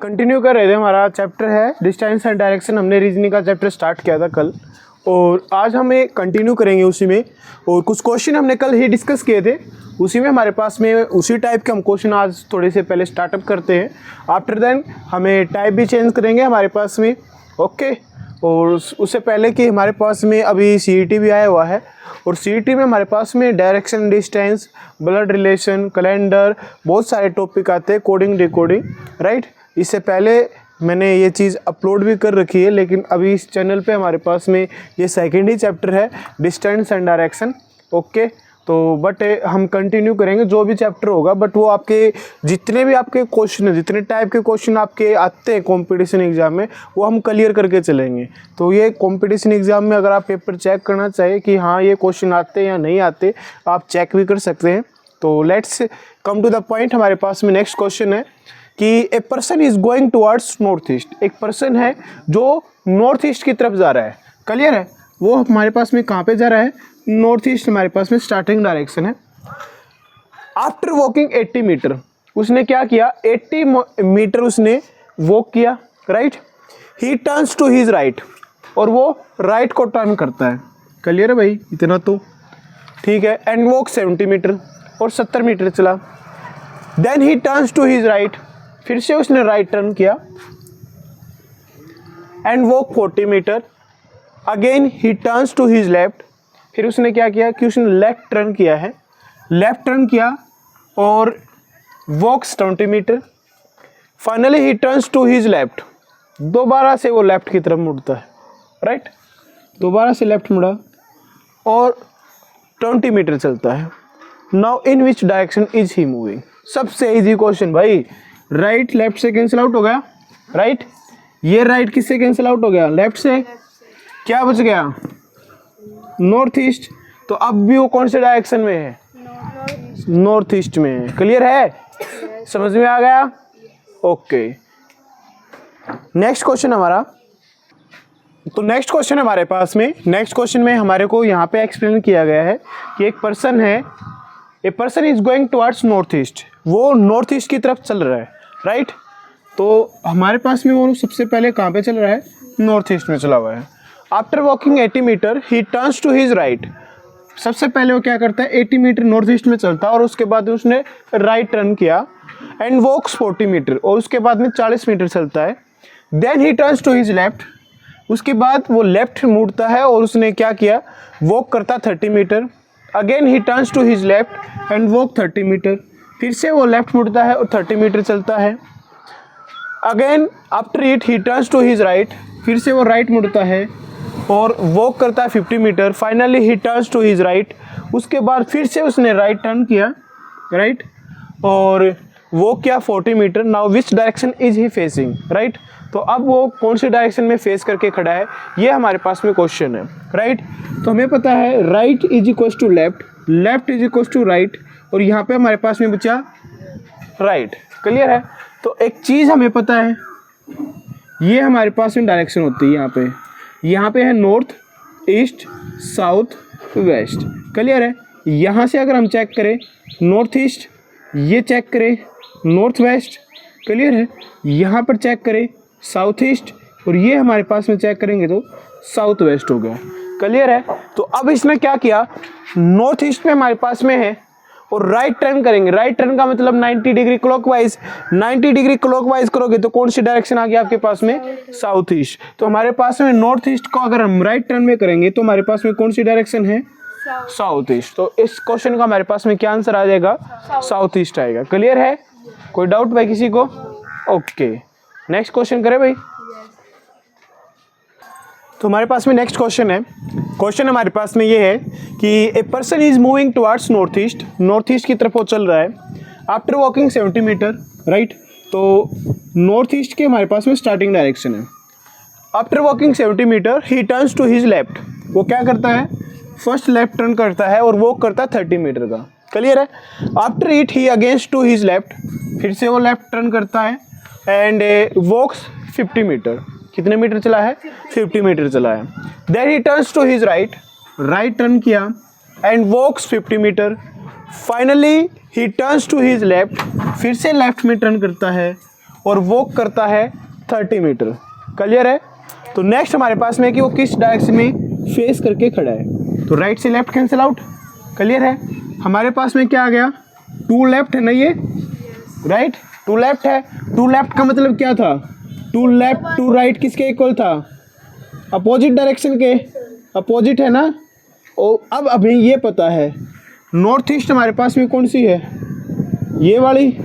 Continue कर रहे थे, हमारा चैप्टर है डिस्टेंस एंड डायरेक्शन। हमने रीजनिंग का चैप्टर स्टार्ट किया था कल और आज हमें कंटिन्यू करेंगे उसी में। और कुछ क्वेश्चन हमने कल ही डिस्कस किए थे, उसी में हमारे पास में उसी टाइप के हम क्वेश्चन आज थोड़े से पहले स्टार्टअप करते हैं। आफ्टर देन हमें टाइप भी चेंज करेंगे हमारे पास में, ओके। और उससे पहले कि हमारे पास में अभी सीईटी भी आया हुआ है और सीईटी में हमारे पास में direction, distance, blood relation, calendar, बहुत सारे टॉपिक आते हैं, कोडिंग, डिकोडिंग, राइट। इससे पहले मैंने ये चीज़ अपलोड भी कर रखी है, लेकिन अभी इस चैनल पे हमारे पास में ये सेकंड ही चैप्टर है, डिस्टेंस एंड डायरेक्शन, ओके। तो बट हम कंटिन्यू करेंगे जो भी चैप्टर होगा, बट वो आपके जितने भी आपके क्वेश्चन हैं, जितने टाइप के क्वेश्चन आपके आते हैं कंपटीशन एग्जाम में, वो हम क्लियर करके चलेंगे। तो ये कंपटीशन एग्जाम में अगर आप पेपर चेक करना चाहिए कि हाँ ये क्वेश्चन आते हैं या नहीं आते, आप चेक भी कर सकते हैं। तो let's come to the point. हमारे पास में नेक्स्ट क्वेश्चन है कि a person is going towards north east. एक पर्सन है जो नॉर्थ ईस्ट की तरफ जा रहा है, क्लियर है। वो हमारे पास में कहाँ पे जा रहा है? नॉर्थ ईस्ट हमारे पास में स्टार्टिंग डायरेक्शन है। आफ्टर वॉकिंग 80 मीटर, उसने क्या किया? 80 मीटर उसने वॉक किया, right. He turns to his right, और वो राइट को टर्न करता है, क्लियर है भाई, इतना तो ठीक है। एंड वॉक 70 मीटर, और 70 मीटर चला। Then he turns to his right, फिर से उसने राइट टर्न किया। And walk 40 meter. Again he turns to his left, फिर उसने क्या किया कि उसने लेफ्ट टर्न किया है, लेफ्ट टर्न किया और walks 20 meter. Finally he turns to his left, दोबारा से वो लेफ्ट की तरफ मुड़ता है, राइट। दोबारा से लेफ्ट मुड़ा और 20 मीटर चलता है। Now in which direction is he moving? सबसे इजी क्वेश्चन भाई, राइट लेफ्ट से कैंसिल आउट हो गया, राइट। ये राइट किससे कैंसिल आउट हो गया? लेफ्ट से। क्या बच गया? North east. तो अब भी वो कौन से डायरेक्शन में है? नॉर्थ ईस्ट में है, क्लियर है? समझ में आ गया? ओके। नेक्स्ट क्वेश्चन हमारा, तो नेक्स्ट क्वेश्चन हमारे पास में, नेक्स्ट क्वेश्चन में हमारे को यहाँ पे एक्सप्लेन किया गया है कि एक पर्सन है, a person is going towards north east, वो नॉर्थ ईस्ट की तरफ चल रहा है, राइट। तो हमारे पास में वो सबसे पहले कहाँ पे चल रहा है? नॉर्थ ईस्ट में चला हुआ है। After walking 80 meter he turns to his right, सबसे पहले वो क्या करता है? 80 मीटर नॉर्थ ईस्ट में चलता है और उसके बाद उसने राइट टर्न किया। एंड वॉक्स 40 मीटर, और उसके बाद में 40 मीटर चलता है। Then he turns to his left, उसके बाद वो लेफ्ट मुड़ता है और उसने क्या किया? वॉक करता 30 meter. Again he turns to his left and walk 30 meter, फिर से वो लेफ्ट मुड़ता है और 30 मीटर चलता है। Again after it he turns to his right, फिर से वो राइट मुड़ता है और वॉक करता है 50 meter. Finally he turns to his right, उसके बाद फिर से उसने राइट टर्न किया, राइट, और वो क्या 40 meter. Now which direction is he facing, right. तो अब वो कौन सी डायरेक्शन में फेस करके खड़ा है, ये हमारे पास में क्वेश्चन है, राइट। तो हमें पता है right is equal to left, left is equal to right, और यहाँ पे हमारे पास में बचा राइट, क्लियर है। तो एक चीज़ हमें पता है, ये हमारे पास में डायरेक्शन होती है, यहाँ पे है north, east, south, west, clear है। यहाँ से अगर हम चेक करें नॉर्थ ईस्ट, ये चेक करें नॉर्थ वेस्ट, क्लियर है। यहाँ पर चेक करें साउथ ईस्ट, और ये हमारे पास में चेक करेंगे तो साउथ वेस्ट हो गया, क्लियर है। तो अब इसने क्या किया? नॉर्थ ईस्ट में हमारे पास में है और राइट टर्न करेंगे। राइट टर्न का मतलब 90 डिग्री क्लॉकवाइज, 90 डिग्री क्लॉकवाइज करोगे तो कौन सी डायरेक्शन आ गई आपके पास में? South east. तो हमारे पास में नॉर्थ ईस्ट को अगर हम राइट टर्न में करेंगे तो हमारे पास में कौन सी डायरेक्शन है? South east. तो इस क्वेश्चन का हमारे पास में क्या आंसर आ जाएगा? साउथ ईस्ट आएगा, क्लियर है? कोई डाउट भाई किसी को? ओके, नेक्स्ट क्वेश्चन करें भाई। तो हमारे पास में नेक्स्ट क्वेश्चन है, क्वेश्चन हमारे पास में ये है कि a person is moving towards north east, north east की तरफ वो चल रहा है। After walking 70 meter, right. तो नॉर्थ ईस्ट के हमारे पास में स्टार्टिंग डायरेक्शन है। After walking 70 meter he turns to his left, वो क्या करता है? फर्स्ट लेफ्ट टर्न करता है और वॉक करता है 30 मीटर का, क्लियर है। After it he against to his left, फिर से वो लेफ्ट टर्न करता है एंड वॉक्स 50 मीटर। कितने मीटर चला है? 50 मीटर चला है। Then he turns to his right, right turn किया and walks 50 meter. Finally he turns to his left, फिर से लेफ्ट में टर्न करता है और वॉक करता है 30 मीटर। क्लियर है? तो नेक्स्ट हमारे पास में है कि वो किस डायरेक्शन में फेस करके खड़ा है। तो राइट से लेफ्ट कैंसिल आउट। क्लियर है? हमारे पास में क्या आ गया, 2 लेफ्ट है ना ये, राइट, 2 लेफ्ट है। 2 लेफ्ट का मतलब क्या था, 2 लेफ्ट 2 राइट किसके इक्वल था, अपोजिट डायरेक्शन के, अपोजिट है ना। और अब अभी ये पता है नॉर्थ ईस्ट हमारे पास में कौन सी है, ये वाली,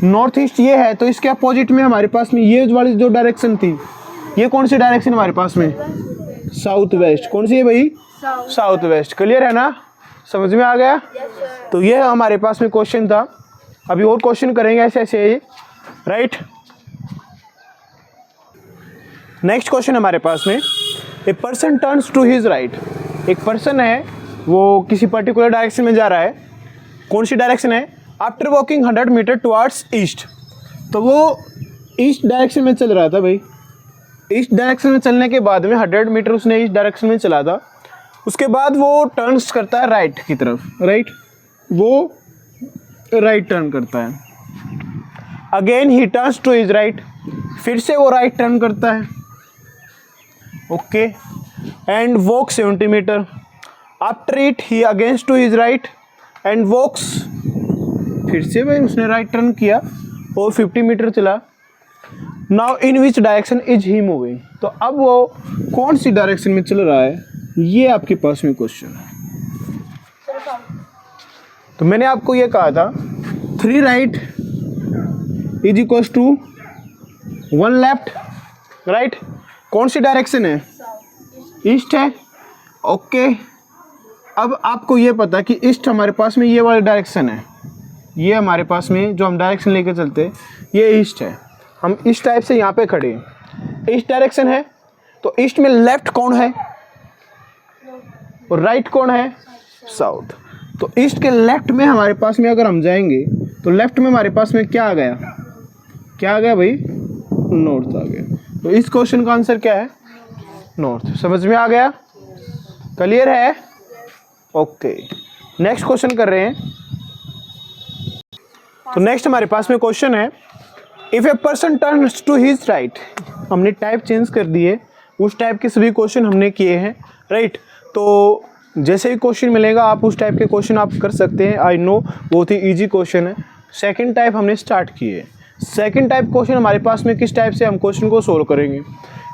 नॉर्थ ईस्ट ये है, तो इसके अपोजिट में हमारे पास में ये वाली जो डायरेक्शन थी, ये कौन सी डायरेक्शन हमारे पास में, साउथ वेस्ट। कौन सी है भाई, साउथ वेस्ट। क्लियर है ना, समझ में आ गया? तो ये हमारे पास में क्वेश्चन था। अभी और क्वेश्चन करेंगे ऐसे ऐसे, राइट। नेक्स्ट क्वेश्चन हमारे पास में, a person turns to his right. एक पर्सन है वो किसी पर्टिकुलर डायरेक्शन में जा रहा है, कौन सी डायरेक्शन है, after walking 100 meter towards east. तो वो ईस्ट डायरेक्शन में चल रहा था भाई। ईस्ट डायरेक्शन में चलने के बाद में 100 मीटर उसने ईस्ट डायरेक्शन में चला था। उसके बाद वो टर्न्स करता है राइट की तरफ, राइट, वो राइट टर्न करता है। Again he turns to his right, फिर से वो राइट टर्न करता है, okay, and walk 70 metre. After it he against to his right and walks, फिर से भाई उसने राइट टर्न किया और 50 मीटर चला। Now in which direction is he moving. तो अब वो कौन सी डायरेक्शन में चल रहा है, ये आपके पास में क्वेश्चन है। तो मैंने आपको ये कहा था 3 right is equal to 1 left, right. कौन सी डायरेक्शन है, ईस्ट है, ओके। अब आपको ये पता कि ईस्ट हमारे पास में ये वाली डायरेक्शन है, ये हमारे पास में जो हम डायरेक्शन लेके चलते हैं ये ईस्ट है। हम इस टाइप से यहाँ पे खड़े हैं, ईस्ट डायरेक्शन है। तो ईस्ट में लेफ्ट कौन है और राइट कौन है, साउथ। तो ईस्ट के लेफ्ट में हमारे पास में अगर हम जाएंगे तो लेफ्ट में हमारे पास में क्या आ गया, क्या आ गया भाई, नॉर्थ आ गया। तो इस क्वेश्चन का आंसर क्या है, नॉर्थ। समझ में आ गया, क्लियर है, ओके। नेक्स्ट क्वेश्चन कर रहे हैं। तो नेक्स्ट हमारे पास में क्वेश्चन है, if a person turns to his right. हमने टाइप चेंज कर दिए, उस टाइप के सभी क्वेश्चन हमने किए हैं, राइट। तो जैसे ही क्वेश्चन मिलेगा आप उस टाइप के क्वेश्चन आप कर सकते हैं। आई नो बहुत ही इजी क्वेश्चन है। सेकंड टाइप हमने स्टार्ट किए। सेकंड टाइप क्वेश्चन हमारे पास में किस टाइप से हम क्वेश्चन को सोल्व करेंगे,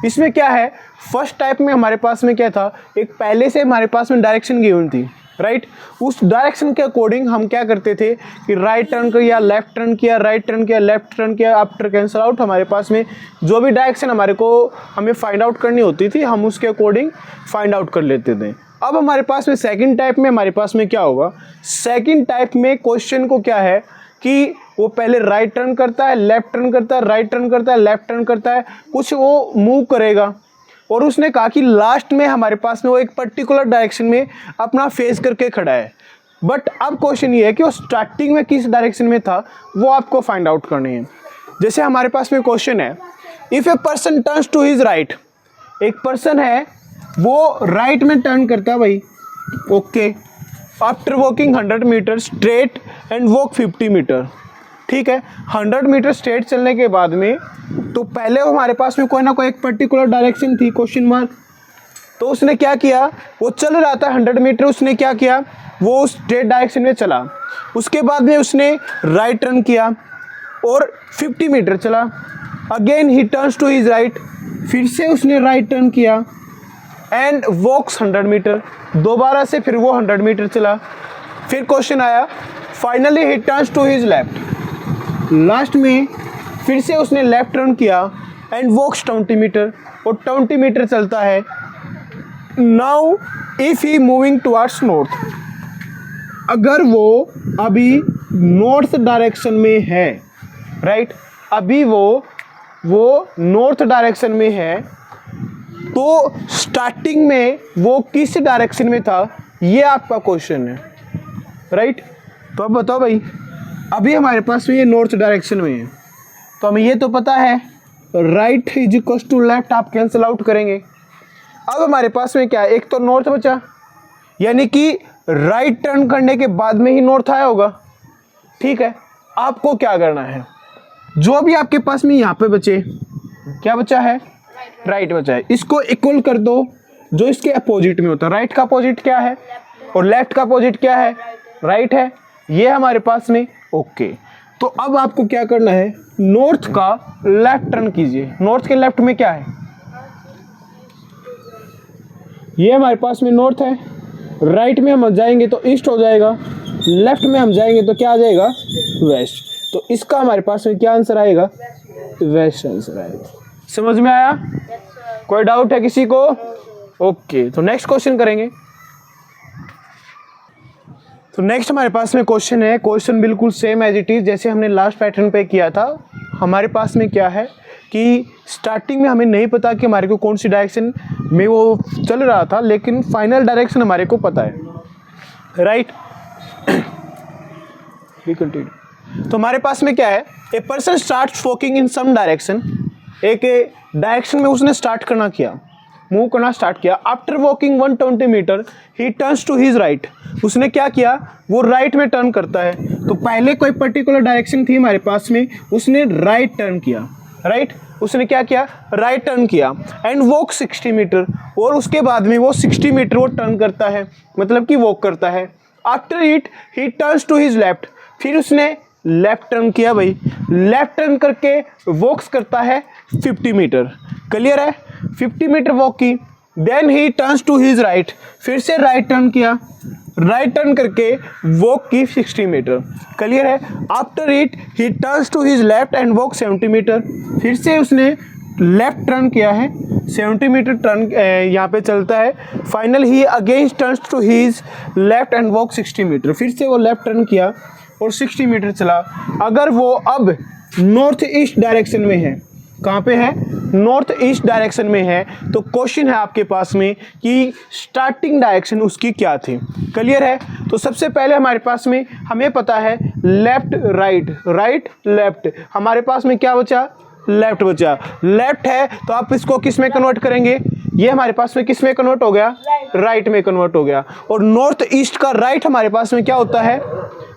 इसमें क्या है, फर्स्ट टाइप में हमारे पास में क्या था, एक पहले से हमारे पास में डायरेक्शन गिवन थी, राइट। उस डायरेक्शन के अकॉर्डिंग हम क्या करते थे कि राइट टर्न किया, लेफ्ट टर्न किया, राइट टर्न किया, लेफ्ट टर्न किया, आफ्टर कैंसल आउट हमारे पास में जो भी डायरेक्शन हमें फाइंड आउट करनी होती थी हम उसके अकॉर्डिंग फाइंड आउट कर लेते थे। अब हमारे पास में सेकंड टाइप में हमारे पास में क्या होगा, सेकंड टाइप में क्वेश्चन को क्या है कि वो पहले राइट टर्न करता है, लेफ्ट टर्न करता है, राइट टर्न करता है, लेफ्ट टर्न करता है, कुछ वो मूव करेगा। और उसने कहा कि लास्ट में हमारे पास में वो एक पर्टिकुलर डायरेक्शन में अपना फेस करके खड़ा है। बट अब क्वेश्चन ये है कि वो स्टार्टिंग में किस डायरेक्शन में था वो आपको फाइंड आउट करनी है। जैसे हमारे पास में क्वेश्चन है, if a person turns to his right, एक पर्सन है वो राइट में टर्न करता है भाई, okay, after walking 100 metre straight and walk 50 metre, ठीक है। 100 मीटर स्ट्रेट चलने के बाद में तो पहले हमारे पास में कोई ना कोई एक पर्टिकुलर डायरेक्शन थी, क्वेश्चन मार्क। तो उसने क्या किया, वो चल रहा था 100 मीटर, उसने क्या किया, वो स्ट्रेट डायरेक्शन में चला। उसके बाद में उसने राइट टर्न किया और 50 मीटर चला। Again he turns to his right, फिर से उसने राइट टर्न किया एंड वॉक्स 100 मीटर, दोबारा से फिर वो 100 मीटर चला। फिर क्वेश्चन आया, finally he turns to his left, last में फिर से उसने लेफ्ट टर्न किया एंड वॉक्स 20 मीटर, और 20 मीटर चलता है। Now if he moving towards north, अगर वो अभी नॉर्थ डायरेक्शन में है, राइट, अभी वो नॉर्थ डायरेक्शन में है, तो स्टार्टिंग में वो किस डायरेक्शन में था, ये आपका क्वेश्चन है, राइट। तो अब बताओ भाई, अभी हमारे पास में ये नॉर्थ डायरेक्शन में है, तो हमें ये तो पता है right is equal to left, आप कैंसिल आउट करेंगे। अब हमारे पास में क्या है, एक तो नॉर्थ बचा, यानी कि राइट टर्न करने के बाद में ही नॉर्थ आया होगा, ठीक है। आपको क्या करना है, जो भी आपके पास में यहाँ पे बचे, क्या बचा है, राइट बचा है, इसको इक्वल कर दो जो इसके अपोजिट में होता है। राइट का अपोजिट क्या है और लेफ्ट का अपोजिट क्या है, राइट है, ये हमारे पास में। ओके, तो अब आपको क्या करना है, नॉर्थ का लेफ्ट टर्न कीजिए। नॉर्थ के लेफ्ट में क्या है, ये हमारे पास में नॉर्थ है, राइट में हम जाएंगे तो ईस्ट हो जाएगा, लेफ्ट में हम जाएंगे तो क्या आ जाएगा, वेस्ट। तो इसका हमारे पास में क्या आंसर आएगा, वेस्ट आंसर आएगा। समझ में आया, कोई डाउट है किसी को? ओके, तो नेक्स्ट क्वेश्चन करेंगे। तो नेक्स्ट हमारे पास में क्वेश्चन है, क्वेश्चन बिल्कुल सेम एज इट इज जैसे हमने लास्ट पैटर्न पे किया था। हमारे पास में क्या है कि स्टार्टिंग में हमें नहीं पता कि हमारे को कौन सी डायरेक्शन में वो चल रहा था, लेकिन फाइनल डायरेक्शन हमारे को पता है, राइट। तो हमारे पास में क्या है, a person start walking in some direction, एक डायरेक्शन में उसने स्टार्ट करना किया, मूव करना स्टार्ट किया। After walking 120 metre he turns to his right, उसने क्या किया, वो राइट में टर्न करता है। तो पहले कोई पर्टिकुलर डायरेक्शन थी हमारे पास में, उसने राइट टर्न किया, राइट, उसने क्या किया, राइट टर्न किया। एंड वॉक 60 मीटर, और उसके बाद में वो 60 मीटर वो टर्न करता है, मतलब कि वॉक करता है। After it he turns to his left, फिर उसने लेफ्ट टर्न किया भाई, लेफ्ट टर्न करके वॉक्स करता है 50 मीटर, क्लियर है, 50 मीटर वॉक की। Then he turns to his right, फिर से राइट टर्न किया, राइट टर्न करके वॉक की 60 मीटर, क्लियर है। After it he turns to his left and walk 70 metre, फिर से उसने लेफ्ट टर्न किया है, 70 मीटर टर्न यहाँ पे चलता है। Final he again turns to his left and walk 60 metre, फिर से वो लेफ्ट टर्न किया और 60 मीटर चला। अगर वो अब नॉर्थ ईस्ट डायरेक्शन में है, कहाँ पे है, नॉर्थ ईस्ट डायरेक्शन में है, तो क्वेश्चन है आपके पास में कि स्टार्टिंग डायरेक्शन उसकी क्या थी, क्लियर है। तो सबसे पहले हमारे पास में हमें पता है लेफ्ट राइट, राइट लेफ्ट, हमारे पास में क्या बचा, लेफ्ट बचा। लेफ्ट है तो आप इसको किस में कन्वर्ट करेंगे, ये हमारे पास में किस में कन्वर्ट हो गया, राइट में कन्वर्ट हो गया। और नॉर्थ ईस्ट का राइट हमारे पास में क्या होता है,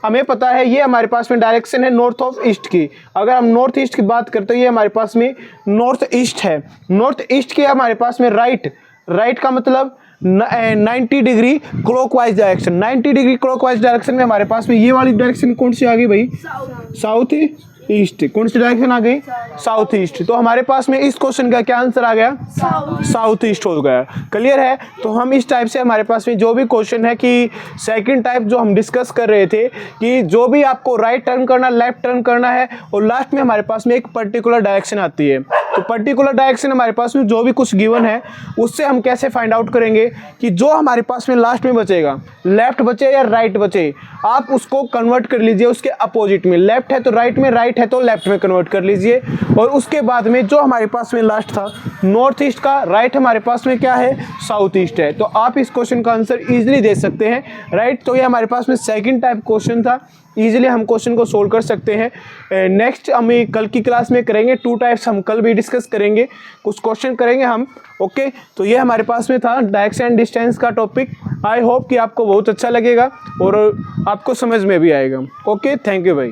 हमें पता है, ये हमारे पास में डायरेक्शन है नॉर्थ ऑफ ईस्ट की। अगर हम नॉर्थ ईस्ट की बात करते हैं, ये हमारे पास में नॉर्थ ईस्ट है। नॉर्थ ईस्ट के हमारे पास में राइट, राइट का मतलब 90 degree clockwise direction. 90 degree clockwise direction में हमारे पास में ये वाली डायरेक्शन कौन सी आ गई भाई, साउथ ईस्ट। कौन सी डायरेक्शन आ गई, साउथ ईस्ट। तो हमारे पास में इस क्वेश्चन का क्या आंसर आ गया, साउथ ईस्ट हो गया, क्लियर है। तो हम इस टाइप से हमारे पास में जो भी क्वेश्चन है कि सेकंड टाइप जो हम डिस्कस कर रहे थे कि जो भी आपको राइट टर्न करना, लेफ्ट टर्न करना है, और लास्ट में हमारे पास में एक पर्टिकुलर डायरेक्शन आती है। तो पर्टिकुलर डायरेक्शन हमारे पास में जो भी कुछ गिवन है उससे हम कैसे फाइंड आउट करेंगे कि जो हमारे पास में लास्ट में बचेगा, लेफ्ट बचे या राइट बचे, आप उसको कन्वर्ट कर लीजिए उसके अपोजिट में। लेफ्ट है तो राइट में, राइट है तो लेफ्ट में कन्वर्ट कर लीजिए। और उसके बाद में जो हमारे पास में लास्ट था नॉर्थ ईस्ट का, राइट हमारे पास में क्या है, साउथ ईस्ट है। तो आप इस क्वेश्चन का आंसर इजीली दे सकते हैं, राइट। तो ये हमारे पास में सेकंड टाइप क्वेश्चन था, इजीली हम क्वेश्चन को सोल्व कर सकते हैं। नेक्स्ट हम कल की क्लास में करेंगे, 2 टाइप्स हम कल भी डिस्कस करेंगे, कुछ क्वेश्चन करेंगे हम, ओके। तो ये हमारे पास में था डायरेक्शन एंड डिस्टेंस का टॉपिक। आई होप कि आपको बहुत अच्छा लगेगा और आपको समझ में भी आएगा। ओके, थैंक यू भाई।